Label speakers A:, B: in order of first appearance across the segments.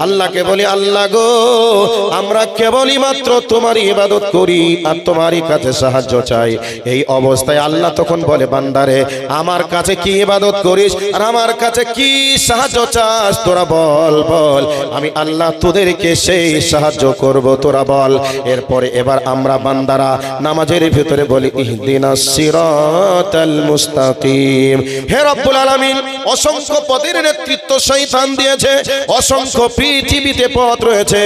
A: আল্লাহকে বলি, আল্লাহ গো আমরা কেবলই মাত্র তোমারই ইবাদত করি আর তোমারই কাছে সাহায্য চাই। এই অবস্থায় আল্লাহ তখন বলে, বান্দারে আমার কাছে কি ইবাদত করিস আর আমার কাছে কি সাহায্য চাস, তোরা বল বল, আমি আল্লাহ তোদেরকে সেই সাহায্য করব, তোরা বল। এরপরে এবার আমরা বান্দারা নামাজের ভিতরে বলি, ইহদিনাস সিরাতাল মুস্তাকিম। হে রব্বুল আলামিন, অসংখ্য পথের নেতৃত্ব শয়তান দিয়েছে, অসংখ্য পৃথিবীতে পথ রয়েছে,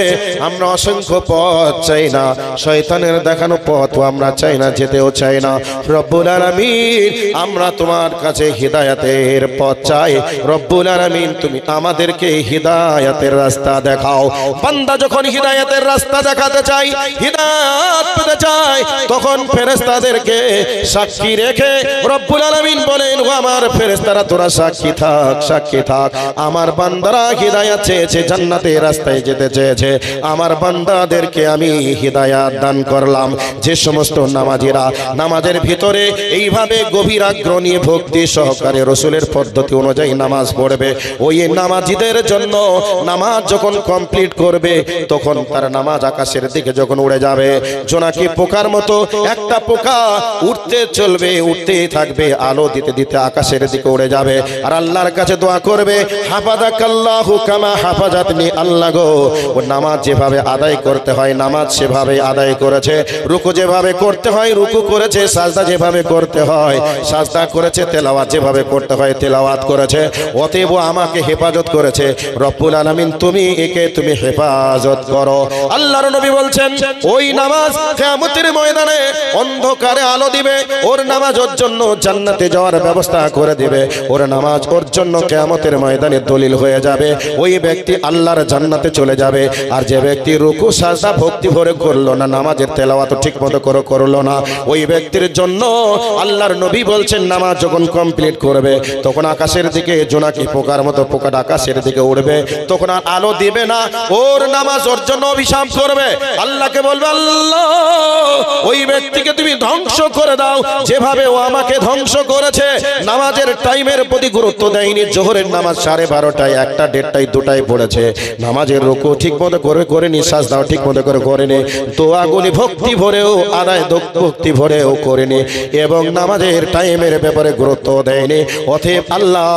A: আমরা অসংখ্য পথ চাই না, শয়তানের দেখানো পথ আমরা চাই না, যেতেও চাই না। রব্বুল আলামিন আমরা তোমার কাছে হিদায়াতের পথ চাই। রব্বুল আলামিন তুমি আমাদেরকে হিদায়াতের রাস্তা দেখাও। বান্দা যখন হিদায়াতের রাস্তা দেখাতে চাই, হিদায়াত পেতে চাই, তখন ফেরেশতাদেরকে সাক্ষী রেখে রব্বুল আলামিন বলেন, ও আমার ফেরেশতারা তোরা সাক্ষী থাক, সাক্ষী থাক, আমার বান্দারা হিদায়াত চেয়েছে, জান্নাতের রাস্তায় যেতে চেয়েছে, আমার বান্দাদেরকে আমি হিদায়াত দান করলাম। যে সমস্ত নামাজিরা নামাজের ভিতরে এইভাবে গভীর আগ্রহ নিয়ে ভক্তি সহকারে রসুলের পদ্ধতি অনুযায়ী নামাজ পড়বে, ওই নামাজিদের জন্য নামাজ যখন কমপ্লিট করবে তখন তার নামাজ আকাশের দিকে যখন উড়ে যাবে, জোনাকি পোকার মতো একটা পোকা উঠতে চলবে, উঠতেই থাকবে, আলো দিতে দিতে আকাশের দিকে উড়ে যাবে। আর আল্লাহর কাছে দোয়া করবে, হাফাজাকাল্লাহু কামা হাফাজাতনি, আল্লাহ গো ও নামাজ যেভাবে আদায় করতে হয় নামাজ সেভাবে আদায় করেছে, রুকু যেভাবে করতে হয় রুকু করেছে, সাজদা যেভাবে করতে হয় সাজদা করেছে, তেলাওয়াত যেভাবে করতে হয় তেলাওয়াত করেছে, অতএব আমাকে হেফাজত করেছে। রব্বুল আলামিন তুমি একে তুমি হেফাজত করো। আল্লাহর নবী বলছেন, ওই নামাজ কিয়ামতের ময়দানে অন্ধকারে আলো দিবে, ওর নামাজ ওর জন্য জান্নাতে যাওয়ার ব্যবস্থা করে দিবে, ওর নামাজ ওর জন্য কিয়ামতের ময়দানে দলিল হয়ে যাবে, ওই ব্যক্তি আল্লাহর জান্নাতে চলে যাবে। আর যে ব্যক্তি রুকু সাজদা ভক্তি ভরে করলো না, নামাজের তেলাওয়াত ঠিক মতো করে করলো না, ওই ব্যক্তির জন্য আল্লাহর নবী বলছেন নামাজ যখন কমপ্লিট করবে তখন আকাশের দিকে জোনাকি পোকার মতো পোকাটা আকাশের দিকে উড়বে, তখন আর আলো দিবে না, ওর নামাজ ওর জন্য অভিশাপ করবে। আল্লাহকে বলবে, আল্লাহ ওই ব্যক্তিকে তুমি ধ্বংস করে দাও, যেভাবে ও আমাকে ধ্বংস করেছে। নামাজের টাইমের প্রতি গুরুত্ব দেয়নি, জোহরের নামাজ 12:30টায় 1টা 1:30টায় 2টায় পড়েছে, নামাজের রুকু ঠিক মতো করে করেনি, সাজদাও ঠিক মতো করে করেনি, দোয়াগুলি ভক্তি ভরেও আদায় ভক্তি ভরেও করেনি, এবং নামাজের টাইমের ব্যাপারে গুরুত্ব দেয়নি। অতএব আল্লাহ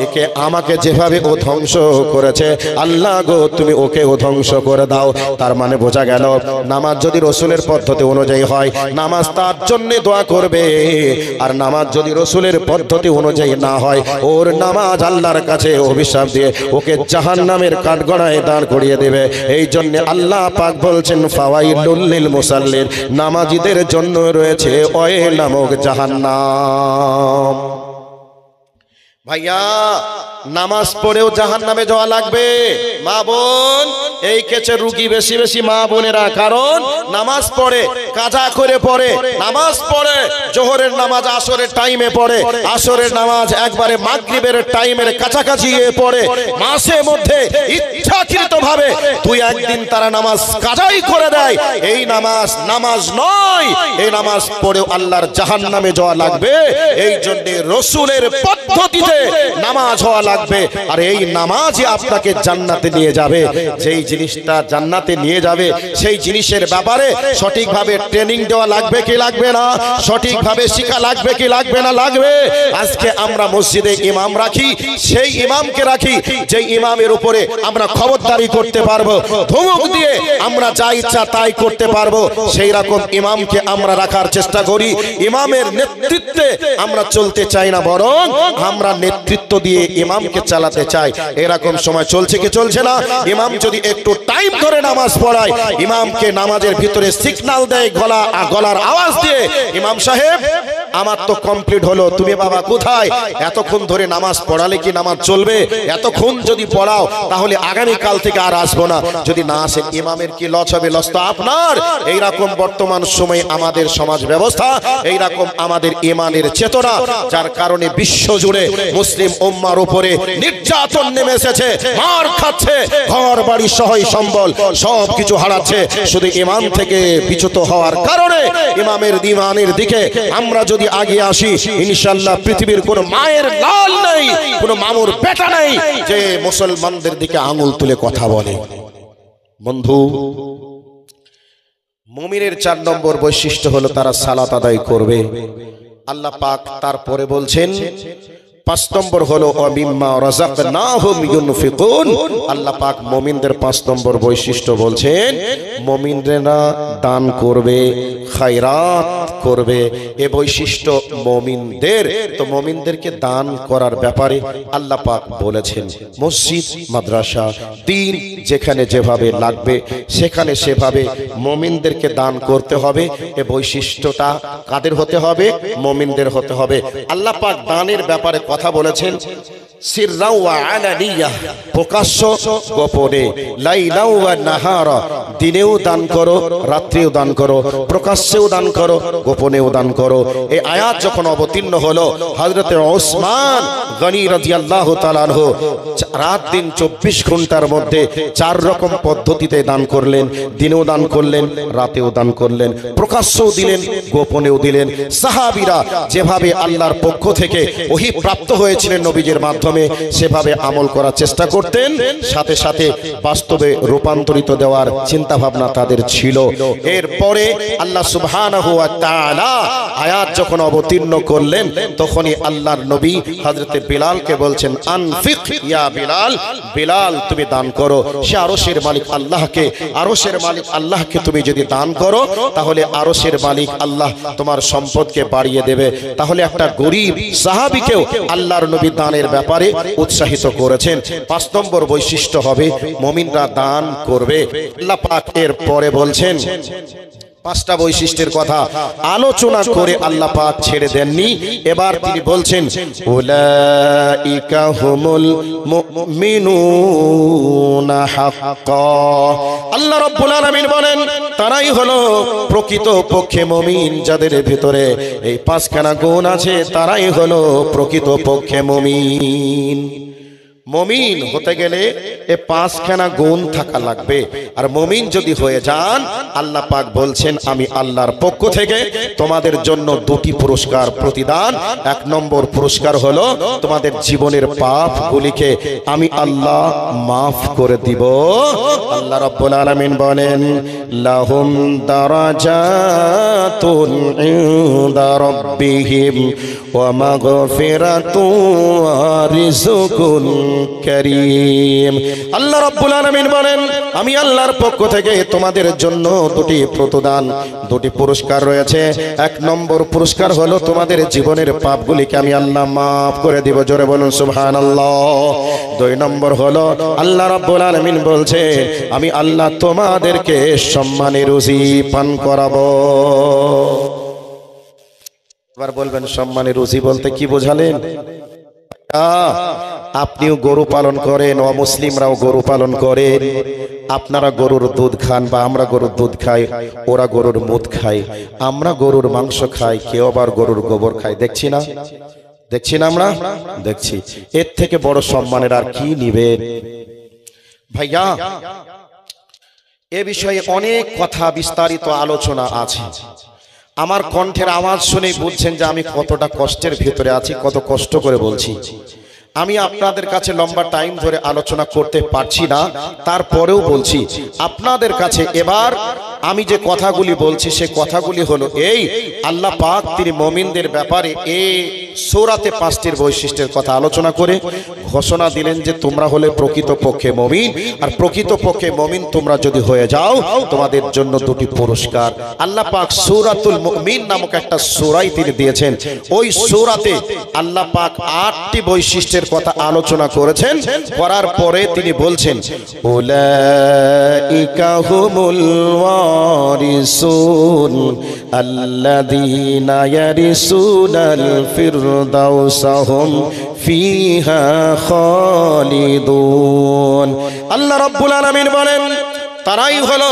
A: একে আমাকে যেভাবে ও ধ্বংস করেছে, আল্লাহ গো তুমি ওকে ও ধ্বংস করে দাও। তার মানে বোঝা গেল, নামাজ যদি রসুলের পদ্ধতি অনুযায়ী হয় নামাজ তার জন্য দোয়া করবে, আর নামাজ যদি রসুলের পদ্ধতি অনুযায়ী না হয় ওর নামাজ আল্লাহর কাছে অভিশাপ দিয়ে ওকে জাহান্নামের কাঠগড়ায় দাঁড় করিয়ে দেবে। এই জন্য আল্লাহ পাক বলছেন, ফাওয়াইলুল লিল মুসাল্লিন, নামাজীদের জন্য রয়েছে ওয়াইল নামক জাহান্নাম। ভাইয়া নামাজ পড়েও জাহান্নামে যাওয়া লাগবে। মা বোন, এই কেছে রুগী বেশি বেশি মা বোনেরা, কারণ নামাজ পড়ে কাজা করে পড়ে, নামাজ পড়ে জোহরের নামাজ আসরের টাইমে পড়ে, আসরের নামাজ একবারে মাগরিবের টাইমের কাছাকাছি পড়ে, মাসে মধ্যে ইচ্ছাকৃতভাবে 2-1 দিন তারা নামাজ কাজাই করে দেয়। এই নামাজ নামাজ নয়, এই নামাজ পড়েও আল্লাহর জাহান্নামে যাওয়া লাগবে। এই জন্য রসুলের পদ্ধতিতে নামাজ হওয়া লাগবে, আর এই নামাজই আপনাকে জান্নাতে নিয়ে যাবে। যেই জিনিসটা জান্নাতে নিয়ে যাবে সেই জিনিসের ব্যাপারে সঠিকভাবে ট্রেনিং দেওয়া লাগবে কি লাগবে না, সঠিকভাবে শিক্ষা লাগবে কি লাগবে না, লাগবে। আজকে আমরা মসজিদে ইমাম রাখি, সেই ইমামকে রাখি যে ইমামের উপরে আমরা খবরদারি করতে পারবো, ধমক দিয়ে আমরা যা ইচ্ছা তাই করতে পারবো, সেই রকম ইমামকে আমরা রাখার চেষ্টা করি। ইমামের নেতৃত্বে আমরা চলতে চাই না, বরং আমরা নেতৃত্ব দিয়ে ইমামকে চালাতে চাই। এরকম সময় চলছে কি চলছে না? ইমাম যদি একটু টাইম ধরে নামাজ পড়ায়, ইমামকে নামাজের ভিতরে সিগন্যাল দেয় গলার আওয়াজ দিয়ে, ইমাম সাহেব আমার তো কমপ্লিট হলো, তুমি বাবা কোথায়? এতক্ষণ ধরে নামাজ পড়ালে কি নামাজ চলবে? এতক্ষণ যদি পড়াও তাহলে আগামী কাল থেকে আর আসবো না। যদি না আসেন ইমামের কি লস হবে? লস তো আপনার। এইরকম বর্তমান সময়ে আমাদের সমাজ ব্যবস্থা, এইরকম আমাদের ইমানের চেতনা, যার কারণে বিশ্ব জুড়ে মুসলিম উম্মার উপরে নির্যাতন নেমে এসেছে, মার খাচ্ছে, ঘর বাড়ি সহায় সম্বল সব কিছু হারাচ্ছে, শুধু ইমাম থেকে বিচ্যুত হওয়ার কারণে। ইমামের ইমানের দিকে আমরা যদি যদি আগে আসি ইনশাআল্লাহ পৃথিবীর কোনো মায়ের লাল নেই, কোনো মামুর বেটা নেই যে মুসলমানদের দিকে আঙুল তুলে কথা বলে। বন্ধু, মুমিনের 4 নম্বর বৈশিষ্ট্য হলো তারা সালাত আদায় করবে। আল্লাহ পাক তারপরে বলছেন 5 নম্বর হলো ওয়ামিম্মা রাযাকনাহুম ইউনফিকুন। আল্লাহ পাক মুমিনদের 5 নম্বর বৈশিষ্ট্য বলছেন মুমিনরা দান করবে, খায়রাত করবে। এই বৈশিষ্ট্য মুমিনদের। তো মুমিনদেরকে দান করার ব্যাপারে আল্লাহ পাক বলেছেন মসজিদ, মাদ্রাসা, দিন যেখানে যেভাবে লাগবে সেখানে সেভাবে মুমিনদেরকে দান করতে হবে। এই বৈশিষ্ট্যটা কাদের হতে হবে? মুমিনদের হতে হবে। আল্লাহ পাক দানের ব্যাপারে কথা বলেছেন সিররা ওয়া আলানিয়া, প্রকাশ্য গোপনে, লাইলা ওয়া নাহারা, দিনেও দান করো রাত্রেও দান করো, প্রকাশ্যেও দান করো গোপনেও দান করো। এই আয়াত যখন অবতীর্ণ হলো হযরতে ওসমান গনি রাদিয়াল্লাহু তাআলা আনহু রাত দিন 24 ঘন্টার মধ্যে 4 রকম পদ্ধতিতে দান করলেন। দিনেও দান করলেন, রাতেও দান করলেন, প্রকাশ্যেও দিলেন, গোপনেও দিলেন। সাহাবীরা যেভাবে আল্লাহর পক্ষ থেকে ওহী প্রাপ্ত হয়েছিলেন নবীজির মাধ্যমে সেভাবে আমল করার চেষ্টা করতেন, সাথে সাথে বাস্তবে রূপান্তরিত দেওয়ার চিন্তা ভাবনা তাদের ছিল। এরপরে আল্লাহ সুবহানাহু ওয়া তাআলা আয়াত যখন অবতীর্ণ করলেন তখনই আল্লাহর নবী হযরতে বিলালকে বলছেন আনফিক ইয়া বিলাল, বিলাল তুমি দান করো। সে আরশের মালিক আল্লাহকে, আরশের মালিক আল্লাহকে তুমি যদি দান করো তাহলে আরশের মালিক আল্লাহ তোমার সম্পদকে বাড়িয়ে দেবে। তাহলে একটা গরীব সাহাবীকেও আল্লাহর নবী দানের ব্যাপারে উৎসাহিত করেছেন। 5 নম্বর বৈশিষ্ট্য হবে মুমিনরা দান করবে। আল্লাহ পাক এর পরে বলছেন 5টা বৈশিষ্ট্যের কথা আলোচনা করে আল্লাহ পাক ছেড়ে দেননি। এবার তিনি বলছেন উলাইকা হুমুল মুমিনুনা হাক্কা। আল্লাহ রাব্বুল আলামিন বলেন তারাই হলো প্রকৃত পক্ষে মুমিন, যাদের ভিতরে এই 5খানা গুণ আছে তারাই হলো প্রকৃত পক্ষে মুমিন। মুমিন হতে গেলে এই 5খানা গুণ থাকা লাগবে। আর মুমিন যদি হয়ে যান আল্লাহ পাক বলছেন আমি আল্লাহর পক্ষ থেকে তোমাদের জন্য 2টি পুরস্কার প্রতিদান। 1 নম্বর পুরস্কার হলো তোমাদের জীবনের পাপগুলিকে আমি আল্লাহ মাফ করে দিব। আল্লাহ রাব্বুল আলামিন বলেন লাহুম দারাজাতুন ইনদা রাব্বিহিম ওয়া মাগফিরাতুন ওয়া রিজকুন কারীম। আল্লাহ রাব্বুল আলামিন বলেন আমি আল্লাহর পক্ষ থেকে তোমাদের জন্য 2টি প্রতিদান, 2টি পুরস্কার রয়েছে। 1 নম্বর পুরস্কার হলো তোমাদের জীবনের পাপগুলিকে আমি আল্লাহ মাফ করে দিব। জোরে বলুন সুবহানাল্লাহ। 2 নম্বর হলো আল্লাহ রাব্বুল আলামিন বলছে আমি আল্লাহ তোমাদেরকে সম্মানের রুজি পান করাবো। এবার বলবেন সম্মানের রুজি বলতে কি বোঝালেন? আপনিও গরু পালন করেন, অমুসলিমরাও গরু পালন করেন। আপনারা গরুর দুধ খান বা আমরা গরুর দুধ খাই, ওরা গরুর মুদ খায়, আমরা গরুর মাংস খাই, কেউ আবার গরুর গোবর খায়। দেখছি না, দেখছি না, আমরা দেখছি। এর থেকে বড় সম্মানের আর কি নিবেন ভাইয়া? এ বিষয়ে অনেক কথা বিস্তারিত আলোচনা আছে। আমার কণ্ঠের আওয়াজ শুনে বুঝছেন যে আমি কতটা কষ্টের ভিতরে আছি, কত কষ্ট করে বলছি। আমি আপনাদের কাছে লম্বা টাইম ধরে আলোচনা করতে পারছি না, তারপরেও বলছি আপনাদের কাছে। এবার আমি যে কথাগুলি বলছি সে কথাগুলি হলো এই, আল্লাহ পাক তিনি মুমিনদের ব্যাপারে এই সূরাতে 5টির বৈশিষ্ট্যের কথা আলোচনা করে ঘোষণা দিলেন যে তোমরা হলে প্রকৃত পক্ষে মুমিন। আর প্রকৃত পক্ষে মুমিন তোমরা যদি হয়ে যাও তোমাদের জন্য 2টি পুরস্কার। আল্লাহ পাক সূরাতুল মুমিন নামক একটা সূরাই তিনি দিয়েছেন। ওই সূরাতে আল্লাহ পাক 8টি বৈশিষ্ট্যের কথা আলোচনা করেছেন। করার পরে তিনি বলছেন উলাইকা হুমুল ওয়ারিসুন আল্লাযীনা ইয়ারিসুনাল ফিরদাউসা হুম ফিহা খালিদুন। আল্লাহ রাব্বুল আলামিন বলেন তারাই হলো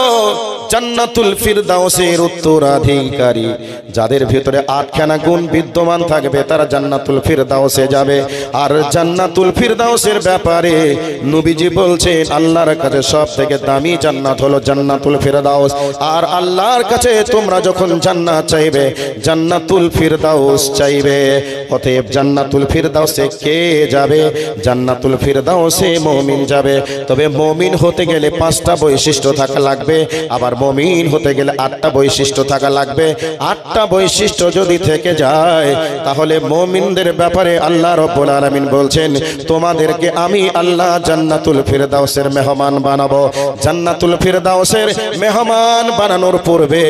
A: জান্নাতুল ফিরদাউসের উত্তরাধিকারী। যাদের ভিতরে 8খানা গুণ বিদ্যমান থাকবে তারা জান্নাতুল ফিরদাউসে যাবে। আর জান্নাতুল ফিরদাউসের ব্যাপারে নবীজি বলছেন আল্লাহর কাছে সবথেকে দামি জান্নাত হলো জান্নাতুল ফিরদাউস। আর আল্লাহর কাছে তোমরা যখন জান্নাত চাইবে জান্নাতুল ফিরদাউস চাইবে। অতএব জান্নাতুল ফিরদাউসে কে যাবে? জান্নাতুল ফিরদাউসে মুমিন যাবে। তবে মুমিন হতে গেলে 5টা বৈশিষ্ট্য থাকা লাগবে, আবার মুমিন হতে গেলে 8টা বৈশিষ্ট্য থাকা লাগবে। 8টা বৈশিষ্ট্য যদি থেকে যায় তাহলে মুমিনদের ব্যাপারে আল্লাহ রাব্বুল আলামিন বলছেন তোমাদেরকে আমি আল্লাহ জান্নাতুল ফিরদাউসের মেহমান বানাবো। জান্নাতুল ফিরদাউসের মেহমান বানানোর পূর্বে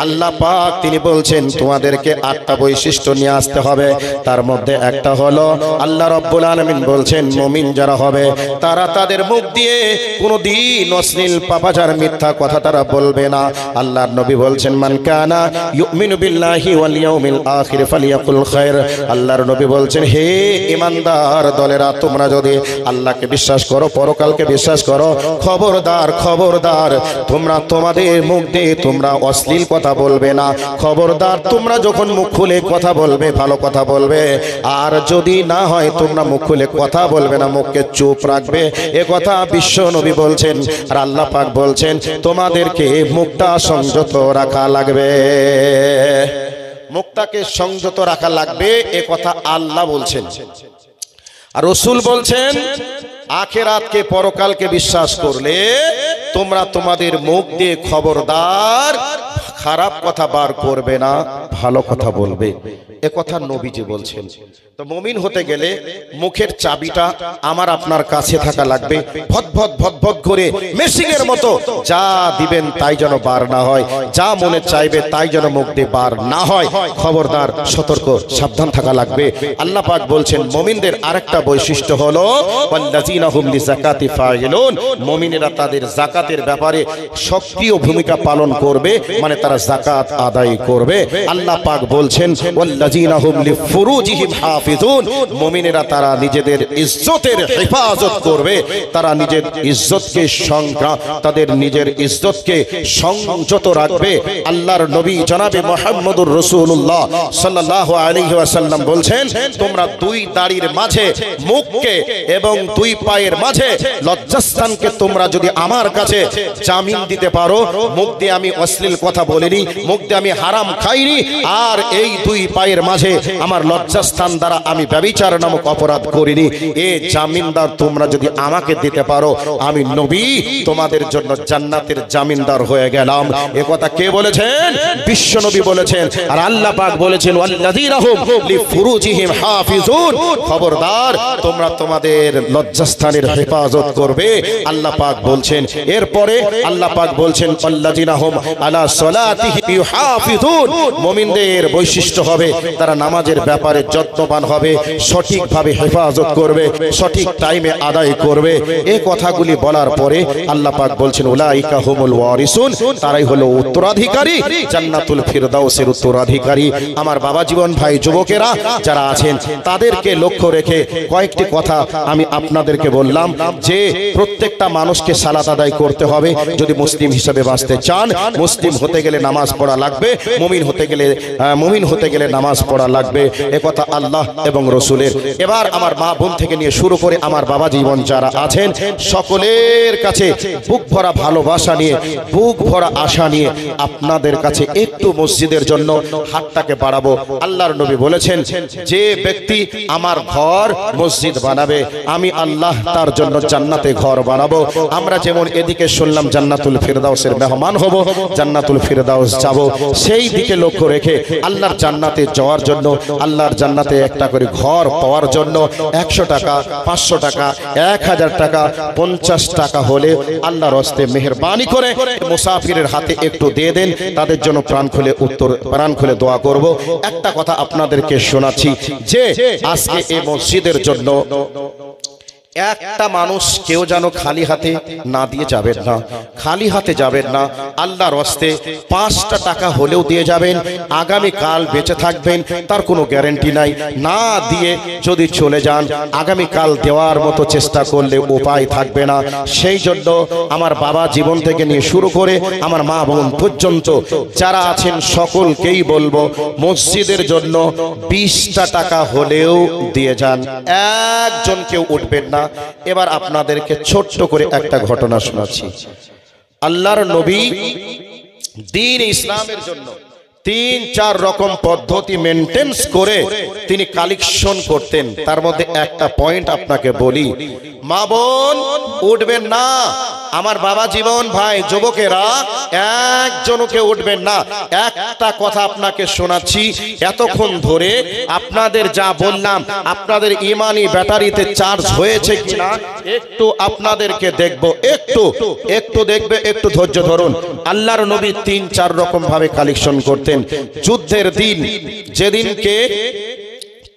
A: আল্লাহ পাক তিনি বলছেন তোমাদেরকে 8টা বৈশিষ্ট্য নিয়ে আসতে হবে। তার মধ্যে একটা হলো আল্লাহ রাব্বুল আলামিন বলছেন মুমিন যারা হবে তারা তাদের মুখ দিয়ে কোনোদিন অশ্লীল পাপাচার মিথ্যা কথা তারা বলবে না। আল্লাহর নবী বলছেন মান কানা ইউমিনু বিল্লাহি ওয়াল ইয়াউমিল আখির ফালিয়াকুল খায়র। আল্লাহর নবী বলছেন হে ঈমানদার দলেরা তোমরা যদি আল্লাহকে বিশ্বাস করো পরকালকে বিশ্বাস করো খবরদার খবরদার তোমরা তোমাদের মুখ দিয়ে তোমরা অশ্লীল কথা বলবে না। খবরদার তোমরা যখন মুখ খুলে কথা বলবে ভালো কথা বলবে, আর যদি না হয় তোমরা মুখ খুলে কথা বলবে না, মুখকে চুপ রাখবে। এ কথা বিশ্ব নবী বলছেন। আর আল্লাহ পাক বলছেন তোমাদেরকে মুখটা সংযত রাখা লাগবে, মুখটাকে সংযত রাখা লাগবে। এ কথা আল্লাহ বলছেন। আর রাসূল বলছেন আখিরাতকে পরকালকে বিশ্বাস করলে তোমরা তোমাদের মুখ দিয়ে খবরদার খারাপ কথা বার করবে না, ভালো কথা বলবে। এ কথা নবীজি বলছেন। তো মুমিন হতে গেলে মুখের চাবিটা আমার আপনার কাছে থাকা লাগবে। ভদভদ ভদভদ করে মেশিনের মতো যা দিবেন তাই যেন বার না হয়, যা মনে চাইবে তাই যেন মুখ দিয়ে বার না হয়। খবরদার সতর্ক সাবধান থাকা লাগবে। আল্লাহ পাক বলছেন মুমিনদের আরেকটা বৈশিষ্ট্য হলো ওয়াল্লাযিনা হুম লিযাকাতি ফাইলুন। মুমিনেরা তাদের যাকাতের ব্যাপারে সক্রিয় ভূমিকা পালন করবে, মানে তারা যাকাত আদায় করবে। আল্লাহ পাক বলছেন ওয়াল্লাযিনা হুম লিফুরুজিহিম হাফিজুন। মুমিনেরা তারা নিজেদের ইজ্জতের হেফাজত করবে, তারা নিজের ইজ্জতকে তাদের নিজের ইজ্জতকে সংযত রাখবে। আল্লাহর নবী জনাবে মুহাম্মদুর রাসূলুল্লাহ সাল্লাল্লাহু আলাইহি ওয়াসাল্লাম বলছেন তোমরা দুই দাড়ির মাঝে মুখকে এবং দুই পায়ের মাঝে লজ্জাস্থানকে তোমরা যদি আমার কাছে জামিন দিতে পারো, মুখ দিয়ে আমি অশ্লীল কথা বলিনি, মুখ দিয়ে আমি হারাম খাইনি, আর এই দুই পায়ের মাঝে আমার লজ্জাস্থান দ্বারা আমি ব্যভিচার নামক অপরাধ করিনি, এ জামিনদার তোমরা যদি আমাকে দিতে পারো আমি নবী তোমাদের জন্য জান্নাতের জামিনদার হয়ে গেলাম। এ কথা কে বলেছেন? বিশ্ব নবী বলেছেন। আর আল্লাহ পাক বলেছেন ওয়াল্লাযিনা হুম লিফুরুজিহিম হাফিজুন। খবরদার তোমরা তোমাদের লজ্জাস্থানের হেফাজত করবে, আল্লাহ পাক বলছেন। এরপরে আল্লাহ পাক বলছেন ওয়াল্লাযিনা হুম আলা সালাতিহিম ইউহাফিজুন। মুমিনদের বৈশিষ্ট্য হবে তারা নামাজের ব্যাপারে যত্নবান হবে, সঠিকভাবে হেফাজত করবে, সঠিক টাইমে আদায় করবে। এই কথাগুলি বলার পরে আল্লাহ পাক বলছেন উলাইকা হুমুল ওয়ারিসুন। তারাই হলো উত্তরাধিকারী, জান্নাতুল ফিরদাউসের উত্তরাধিকারী। আমার বাবা জীবন ভাই যুবকেরা যারা আছেন তাদেরকে লক্ষ্য রেখে কয়েকটি কথা আমি আপনাদেরকে বললাম যে প্রত্যেকটা মানুষকে সালাত আদায় করতে হবে যদি মুসলিম হিসেবে বাঁচতে চান। মুসলিম হতে গেলে নামাজ পড়া লাগবে, মুমিন হতে গেলে নামাজ পড়া লাগবে। একথা আল্লাহ এবং রসুলের। এবার আমার মা বোন থেকে নিয়ে শুরু করে আমার বাবা জীবন যারা আছেন সকলের কাছে বুক ভরা ভালোবাসা নিয়ে, বুক ভরা আশা নিয়ে আপনাদের কাছে একটু মসজিদের জন্য হাতটাকে বাড়াবো। আল্লাহর নবী বলেছেন যে ব্যক্তি আমার ঘর মসজিদ বানাবে আমি আল্লাহ তার জন্য জান্নাতে ঘর বানাবো। আমরা যেমন এদিকে শুনলাম জান্নাতুল ফিরদাউসের মেহমান হব, জান্নাতুল ফিরদাউস যাব, সেই দিকে লক্ষ্য রেখে আল্লাহর জান্নাতে যাওয়ার জন্য, আল্লাহর জান্নাতে একটা করে ঘর পাওয়ার জন্য 100 টাকা, 500 টাকা, 1000 টাকা, 50 টাকা হলে আল্লাহর হস্তে মেহেরবানি করে মুসাফিরের হাতে একটু দিয়ে দেন, তাদের জন্য প্রাণ খুলে দোয়া করব। একটা কথা আপনাদেরকে শোনাচ্ছি যে আজকে এই মসজিদের জন্য একটা মানুষ কেউ যেন খালি হাতে না দিয়ে যাবেন না, খালি হাতে যাবেন না। আল্লাহর হস্তে 5টা টাকা হলেও দিয়ে যাবেন। আগামী কাল বেঁচে থাকবেন তার কোনো গ্যারান্টি নাই। না দিয়ে যদি চলে যান, আগামী কাল দেওয়ার মতো চেষ্টা করলে উপায় থাকবে না। সেই জন্য আমার বাবা জীবন থেকে নিয়ে শুরু করে আমার মা বোন পর্যন্ত যারা আছেন সকলকেই বলবো, মসজিদের জন্য 20টা টাকা হলেও দিয়ে যান। একজন কেউ উঠবেন না। এবার আপনাদেরকে ছোট্ট করে একটা ঘটনা শোনাচ্ছি। আল্লাহর নবী দ্বীন ইসলামের জন্য 3-4 রকম পদ্ধতি মেনটেন্স করে তিনি কালেকশন করতেন। তার মধ্যে একটা পয়েন্ট আপনাকে বলি, মা বোন উঠবেন না। আমার বাবা জীবন ভাই যুবকেরা একজনকে উঠবেন না। একটা কথা আপনাকে শোনাচ্ছি, এতক্ষণ ধরে আপনাদের যা বললাম আপনাদের ইমানি ব্যাটারিতে চার্জ হয়েছে কিনা একটু আপনাদেরকে দেখবো, একটু দেখবে, একটু ধৈর্য ধরুন। আল্লাহর নবী 3-4 রকম ভাবে কালেকশন করতেন। যুদ্ধের দিন, যেদিনকে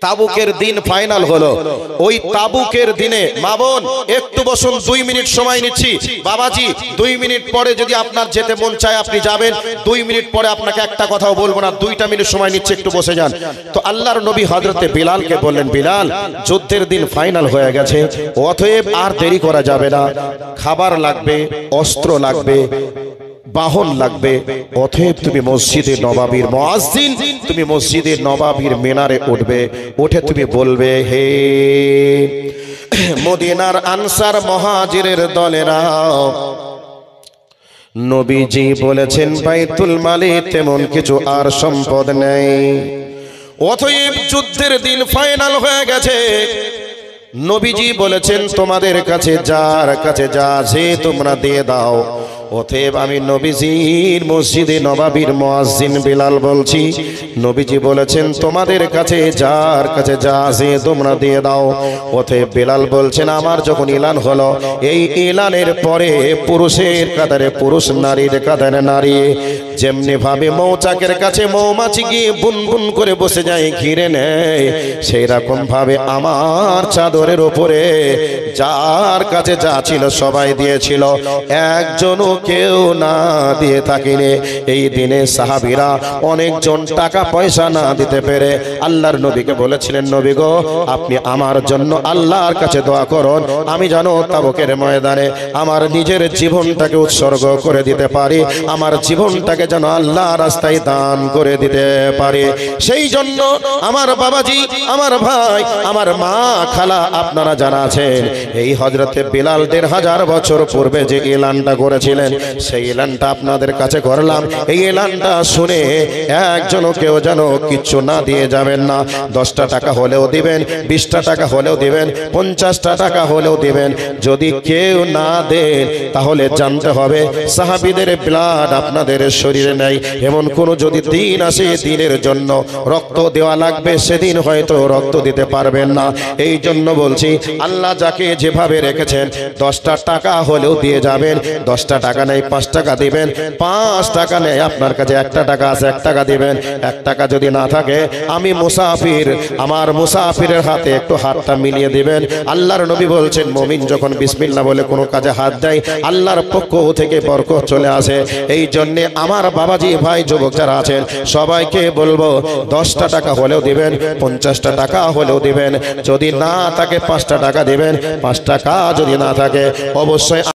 A: তাবুকের দিন ফাইনাল হলো, ওই তাবুকের দিনে মা বোন একটু বসুন, 2 মিনিট সময় নিচ্ছি। বাবাজি 2 মিনিট পরে যদি আপনার যেতে মন চায় আপনি যাবেন, 2 মিনিট পরে আপনাকে একটা কথাও বলবো না, 2টা মিনিট সময় নিচ্ছে, একটু বসে যান। তো আল্লাহর নবী হযরতে বিলালকে বললেন, বিলাল যুদ্ধের দিন ফাইনাল হয়ে গেছে, অতএব আর দেরি করা যাবে না। খাবার লাগবে, অস্ত্র লাগবে, বাহন লাগবে, অতএব তুমি মসজিদে নবাবীর মুয়াজ্জিন, তুমি মসজিদে নবাবীর মিনারে উঠবে। উঠে তুমি বলবে, হে মদিনার আনসার মুহাজিরের দলেরা, নবীজি বলেছেন বাইতুল মালে তেমন কিছু আর সম্পদ নেই, অতএব যুদ্ধের দিন ফাইনাল হয়ে গেছে। নবীজি বলেছেন তোমাদের কাছে যার কাছে যা আছে তোমরা দিয়ে দাও। অতএব আমি নবীজির মসজিদে নবাবীর মুয়াজ্জিন বিলাল বলছি, নবীজি বলেছেন তোমাদের কাছে যার কাছে যা আছে তোমরা দিয়ে দাও। অতএব বিলাল বলছেন আমার যখন এলান হলো, এই এলানের পরে পুরুষের কাতারে পুরুষ, নারীর কাতারে নারী, যেমনি ভাবে মৌচাকের কাছে মৌমাছি গিয়ে বুনবুন করে বসে যায়, ঘিরে নেয়, সেই রকম ভাবে আমার চাদরের উপরে যার কাছে যা ছিল সবাই দিয়েছিল, একজনও কেউ না দিয়ে থাকিনি। এই দিনে সাহাবীরা অনেকজন টাকা পয়সা না দিতে পেরে আল্লাহর নবীকে বলেছিলেন, নবী গো আপনি আমার জন্য আল্লাহর কাছে দোয়া করুন, আমি জানো তাবুকের ময়দানে আমার নিজের জীবনটাকে উৎসর্গ করে দিতে পারি, আমার জীবনটাকে যেন আল্লাহর রাস্তায় দান করে দিতে পারি। সেই জন্য আমার বাবাজি, আমার ভাই, আমার মা, খালা, আপনারা জানা আছেন এই হযরতে বিলাল 1500 বছর পূর্বে যে এলানটা করেছিলেন, সেই এলানটা আপনাদের কাছে করলাম। এই এলানটা শুনে একজনও কেউ যেন কিচ্ছু না দিয়ে যাবেন না। 10টা টাকা হলেও দিবেন, 20টা টাকা হলেও দিবেন, 50টা টাকা হলেও দিবেন। যদি কেউ না দেন তাহলে জানতে হবে সাহাবীদের ব্লাড আপনাদের শরীরে নেই। এমন কোন যদি দিন আসে দিনের জন্য রক্ত দেওয়া লাগবে, সেদিন হয়তো রক্ত দিতে পারবেন না। এই জন্য বলছি, আল্লাহ যাকে যেভাবে রেখেছেন 10টা টাকা হলেও দিয়ে যাবেন। 10টা টাকা নেই 5 টাকা দিবেন, 5 টাকা নেই আপনার কাছে 1টা টাকা আছে 1 টাকা দিবেন। 1 টাকা যদি না থাকে আমি মুসাফির, আমার মুসাফিরের হাতে একটু হাতটা মিলিয়ে দিবেন। আল্লাহর নবী বলছেন মুমিন যখন বিসমিল্লাহ বলে কোনো কাজে হাত দেয় আল্লাহর পক্ষ থেকে বরকত চলে আসে। এই জন্য আমার বাবাজি ভাই যুবক যারা আছেন সবাইকে বলবো 10টা টাকা হলেও দিবেন, 50টা টাকা হলেও দিবেন। যদি না থাকে 5টা টাকা দিবেন, 5 টাকা যদি না থাকে অবশ্যই